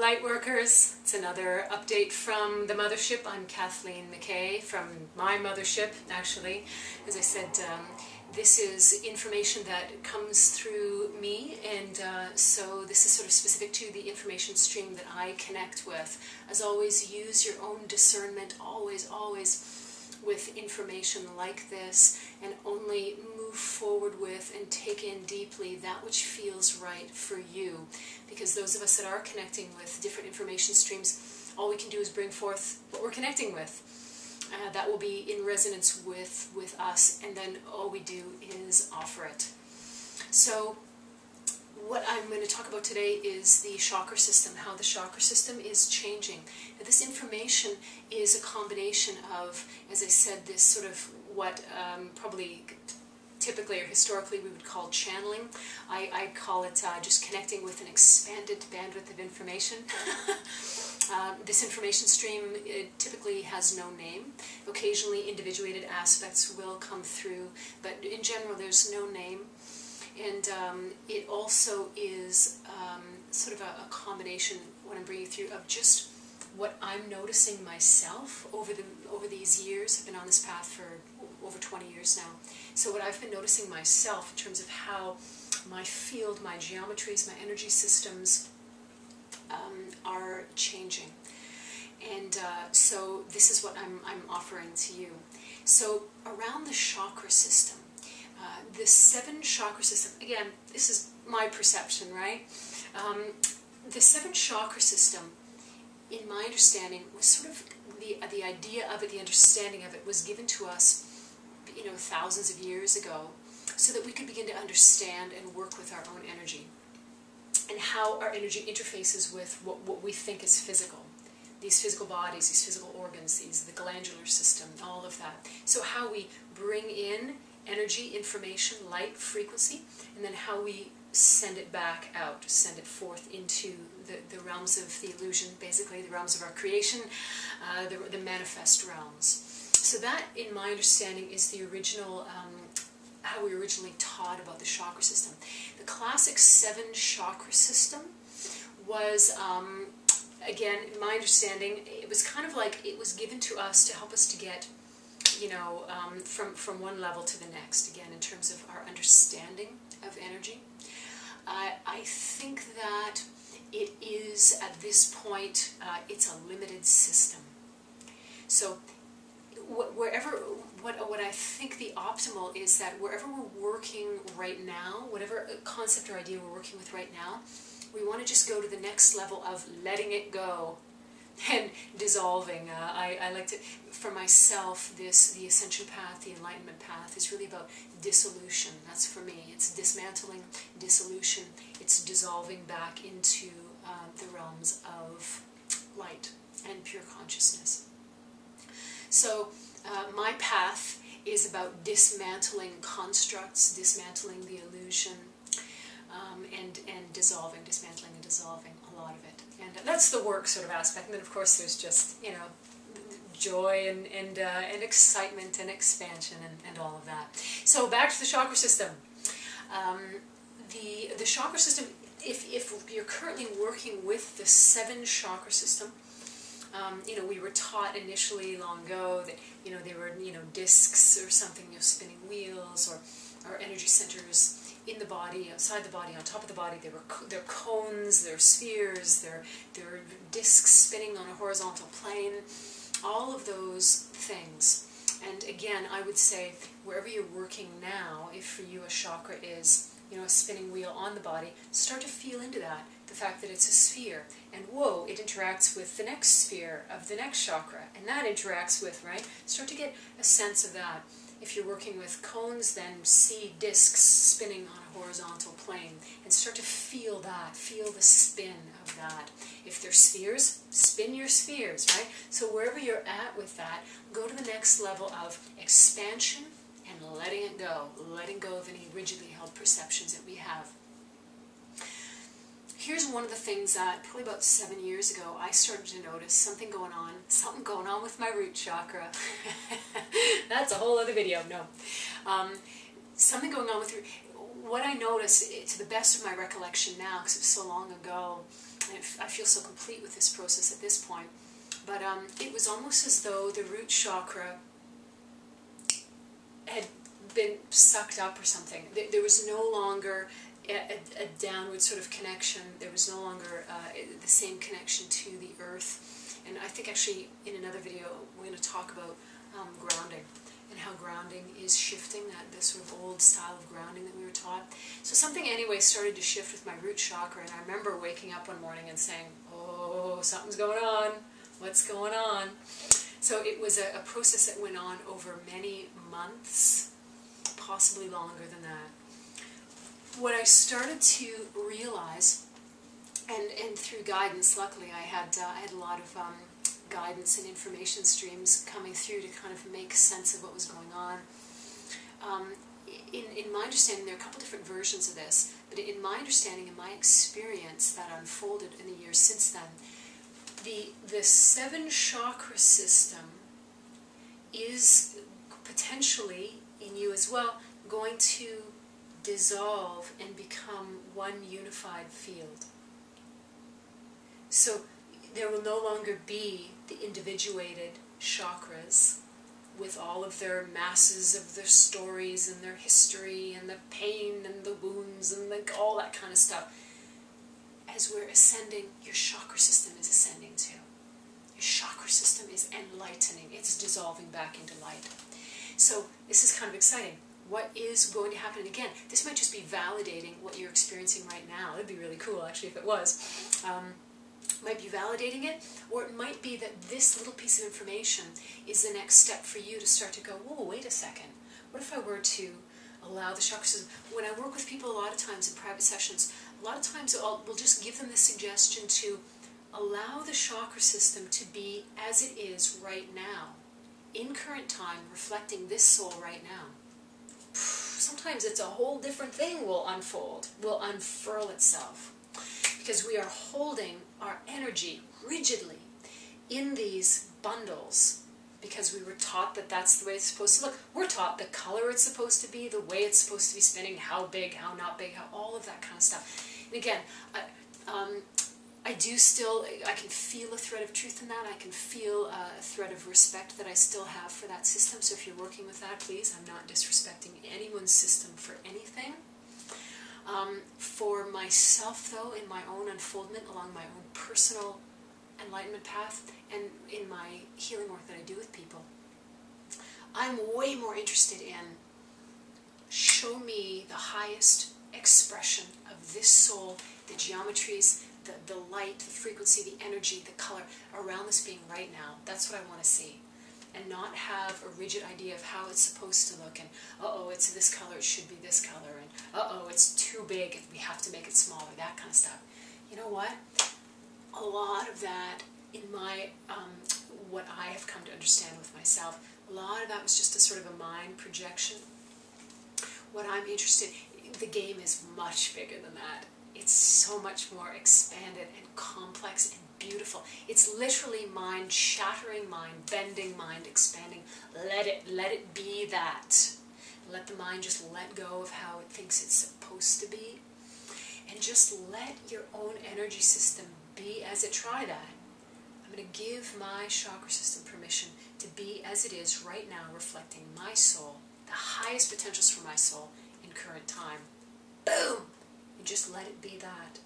Lightworkers. It's another update from the Mothership. I'm Kathleen McKay from my Mothership, actually. As I said, this is information that comes through me, and so this is sort of specific to the information stream that I connect with. As always, use your own discernment, always with information like this, and only move forward with and take in deeply that which feels right for you. Because those of us that are connecting with different information streams, all we can do is bring forth what we're connecting with. That will be in resonance with us, and then all we do is offer it. So what I'm going to talk about today is the chakra system, how the chakra system is changing. Now, this information is a combination of, as I said, this sort of what probably typically or historically we would call channeling. I call it just connecting with an expanded bandwidth of information. This information stream typically has no name. Occasionally individuated aspects will come through, but in general there's no name. And it also is sort of a combination, what I'm bringing through, of just what I'm noticing myself over these years. I've been on this path for over 20 years now. So what I've been noticing myself in terms of how my field, my geometries, my energy systems are changing. And so this is what I'm offering to you. So around the chakra system, the 7 chakra system, again, this is my perception, right? The 7 chakra system, in my understanding, was sort of the idea of it, the understanding of it was given to us, you know, thousands of years ago, so that we could begin to understand and work with our own energy, and how our energy interfaces with what we think is physical. These physical bodies, these physical organs, the glandular system, all of that. So how we bring in energy, information, light, frequency, and then how we send it back out, send it forth into the realms of the illusion, basically the realms of our creation, the manifest realms. So that, in my understanding, is the original, how we originally taught about the chakra system. The classic 7 chakra system was, again, in my understanding, it was kind of like it was given to us to help us to get, you know, from one level to the next, again, in terms of our understanding of energy. I think that it is, at this point, it's a limited system. So what I think the optimal is that wherever we're working right now, whatever concept or idea we're working with right now, we want to just go to the next level of letting it go and dissolving. I like to, for myself, the Ascension path, the enlightenment path, is really about dissolution. That's for me. It's dismantling, dissolution. It's dissolving back into the realms of light and pure consciousness. So my path is about dismantling constructs, dismantling the illusion, and dissolving, dismantling and dissolving a lot of it. And that's the work sort of aspect. And then, of course, there's just, you know, joy and excitement and expansion and all of that. So back to the chakra system. The chakra system, if you're currently working with the 7 chakra system, you know, we were taught initially long ago that, you know, they were, you know, discs or something, you know, spinning wheels, or energy centers in the body, outside the body, on top of the body. They're cones, they're spheres, they're discs spinning on a horizontal plane, all of those things. And again, I would say, wherever you're working now, if for you a chakra is, you know, a spinning wheel on the body, start to feel into that, the fact that it's a sphere, and whoa, it interacts with the next sphere of the next chakra, and that interacts with, right? Start to get a sense of that. If you're working with cones, then see discs spinning on a horizontal plane, and start to feel that, feel the spin of that. If they're spheres, spin your spheres, right? So wherever you're at with that, go to the next level of expansion and letting it go, letting go of any rigidly held perceptions that we have. Here's one of the things that probably about 7 years ago I started to notice something going on with my root chakra. That's a whole other video. No, something going on with what I noticed, to the best of my recollection now, because it was so long ago, and I feel so complete with this process at this point, but it was almost as though the root chakra had been sucked up or something. There was no longer a downward sort of connection. There was no longer the same connection to the earth. And I think actually in another video we're going to talk about grounding and how grounding is shifting, this sort of old style of grounding that we were taught. So something anyway started to shift with my root chakra, and I remember waking up one morning and saying, oh, something's going on. What's going on? So it was a process that went on over many months, possibly longer than that. What I started to realize, and through guidance, luckily I had a lot of guidance and information streams coming through to kind of make sense of what was going on. In my understanding, there are a couple different versions of this, but in my understanding, in my experience that unfolded in the years since then, the 7 chakra system is potentially, in you as well, going to dissolve and become one unified field. So there will no longer be the individuated chakras with all of their masses of their stories and their history and the pain and the wounds and all that kind of stuff. As we're ascending, your chakra system is ascending too. Your chakra system is enlightening. It's dissolving back into light. So this is kind of exciting. What is going to happen? And again, this might just be validating what you're experiencing right now. It'd be really cool, actually, if it was. Might be validating it, or it might be that this little piece of information is the next step for you to start to go, whoa, wait a second. What if I were to allow the chakra system? When I work with people a lot of times in private sessions, a lot of times we'll just give them the suggestion to allow the chakra system to be as it is right now, in current time, reflecting this soul right now. Sometimes it's a whole different thing will unfold, will unfurl itself. Because we are holding our energy rigidly in these bundles because we were taught that that's the way it's supposed to look. We're taught the color it's supposed to be, the way it's supposed to be spinning, how big, how not big, how all of that kind of stuff. And again, I can feel a thread of truth in that. I can feel a thread of respect that I still have for that system. So if you're working with that, please, I'm not disrespecting anyone's system for anything. For myself, though, in my own unfoldment along my own personal enlightenment path and in my healing work that I do with people, I'm way more interested in show me the highest expression of this soul, the geometries, the light, the frequency, the energy, the color around this being right now. That's what I want to see. And not have a rigid idea of how it's supposed to look, and uh-oh, it's this color, it should be this color, and uh-oh, it's too big, and we have to make it smaller, that kind of stuff. You know what? A lot of that in my, what I have come to understand with myself, a lot of that was just a sort of a mind projection. What I'm interested in, the game is much bigger than that. It's so much more expanded and complex and beautiful. It's literally mind shattering, mind bending, mind expanding. Let it be that. Let the mind just let go of how it thinks it's supposed to be, and just let your own energy system be as it. Try that. I'm going to give my chakra system permission to be as it is right now, reflecting my soul, the highest potentials for my soul in current time. Boom! And just let it be that.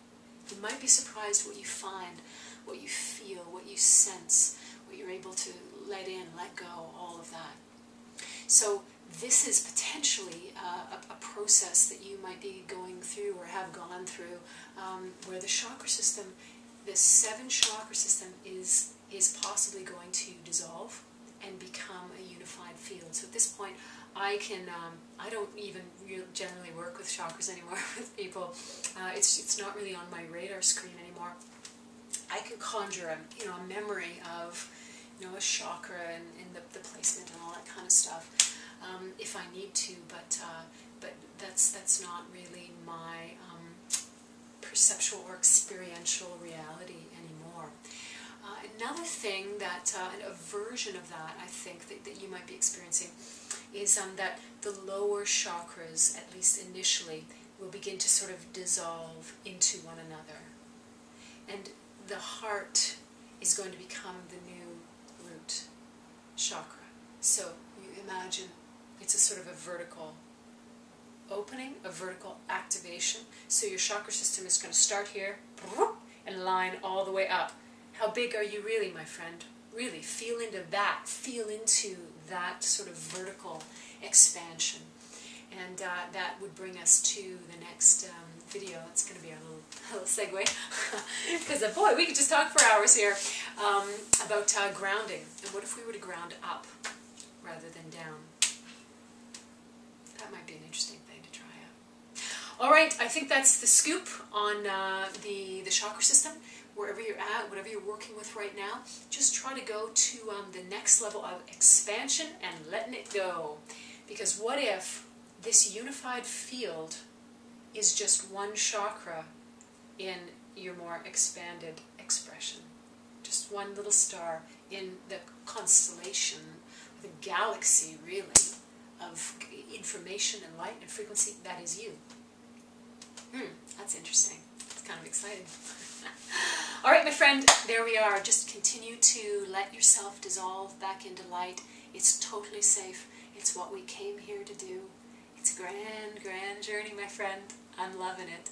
You might be surprised what you find, what you feel, what you sense, what you're able to let in, let go, all of that. So this is potentially a process that you might be going through or have gone through, where the chakra system, the 7 chakra system is possibly going to dissolve and become a unified field. So at this point, I don't even generally work with chakras anymore with people. It's not really on my radar screen anymore. I can conjure a memory of a chakra and the placement and all that kind of stuff if I need to, but that's not really my perceptual or experiential reality anymore. Another thing that, a version of that, I think, that you might be experiencing is that the lower chakras, at least initially, will begin to sort of dissolve into one another. And the heart is going to become the new root chakra. So you imagine it's a sort of a vertical opening, a vertical activation. So your chakra system is going to start here and line all the way up. How big are you really, my friend? Really, feel into that. Feel into that sort of vertical expansion. And that would bring us to the next video. It's going to be a little segue. Because, boy, we could just talk for hours here about grounding. And what if we were to ground up rather than down? That might be an interesting thing to try out. All right, I think that's the scoop on the chakra system. Wherever you're at, whatever you're working with right now, just try to go to the next level of expansion and letting it go. Because what if this unified field is just one chakra in your more expanded expression? Just one little star in the constellation, the galaxy, really, of information and light and frequency that is you. That's interesting. It's kind of exciting. All right, my friend, there we are. Just continue to let yourself dissolve back into light. It's totally safe. It's what we came here to do. It's a grand, grand journey, my friend. I'm loving it.